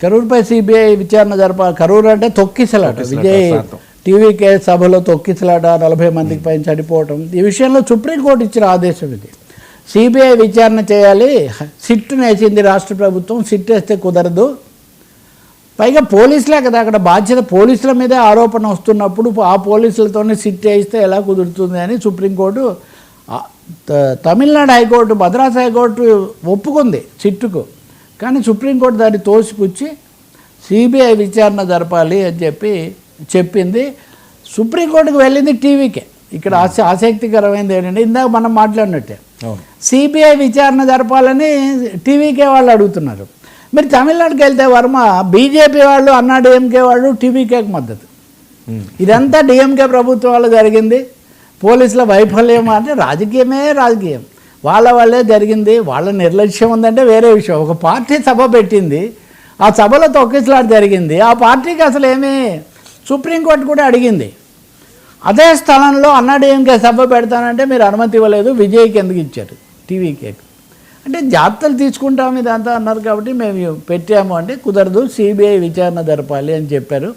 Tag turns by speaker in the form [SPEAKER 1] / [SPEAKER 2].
[SPEAKER 1] కరూరుపై CBI విచారణ జరపాలి. కరూరు అంటే తొక్కిసలాట. విజయ్ టీవీకే సభలో తొక్కిసలాట, 40 మందికి పైన చనిపోవటం. ఈ విషయంలో సుప్రీంకోర్టు ఇచ్చిన ఆదేశం ఇది. సిబిఐ విచారణ చేయాలి. సిట్ను వేసింది రాష్ట్ర ప్రభుత్వం. సిట్ వేస్తే కుదరదు. పైగా పోలీసులే కదా అక్కడ బాధ్యత. పోలీసుల మీదే ఆరోపణ వస్తున్నప్పుడు ఆ పోలీసులతోనే సిట్ వేస్తే ఎలా కుదురుతుంది అని supreme court, Tamil Nadu high court, Madras high court ఒప్పుకుంది సిట్టుకు. కానీ సుప్రీంకోర్టు దాన్ని తోసిపుచ్చి సిబిఐ విచారణ జరపాలి అని చెప్పింది. సుప్రీంకోర్టుకు వెళ్ళింది టీవీకే. ఇక్కడ ఆసక్తికరమైనది ఏంటంటే ఇందాక మనం మాట్లాడినట్టే సిబిఐ విచారణ జరపాలని టీవీకే వాళ్ళు అడుగుతున్నారు. మీరు తమిళనాడుకి వెళ్తే వర్మ బీజేపీ వాళ్ళు, అన్నా డిఎంకే వాళ్ళు టీవీకేకి మద్దతు. ఇదంతా డిఎంకే ప్రభుత్వం వల్ల జరిగింది. పోలీసుల వైఫల్యం అంటే రాజకీయం వాళ్ళే జరిగింది. వాళ్ళ నిర్లక్ష్యం ఉందంటే వేరే విషయం. ఒక పార్టీ సభ పెట్టింది, ఆ సభలో తొక్కిసలాట జరిగింది. ఆ పార్టీకి అసలు ఏమీ సుప్రీంకోర్టు కూడా అడిగింది. అదే స్థలంలో అన్నా డిఎంకే సభ పెడతానంటే మీరు అనుమతి ఇవ్వలేదు. విజయ్కి ఎందుకు ఇచ్చారు? టీవీకే అంటే జాగ్రత్తలు తీసుకుంటాము ఇదంతా అన్నారు కాబట్టి మేము పెట్టాము అంటే కుదరదు, సిబిఐ విచారణ జరపాలి అని చెప్పారు.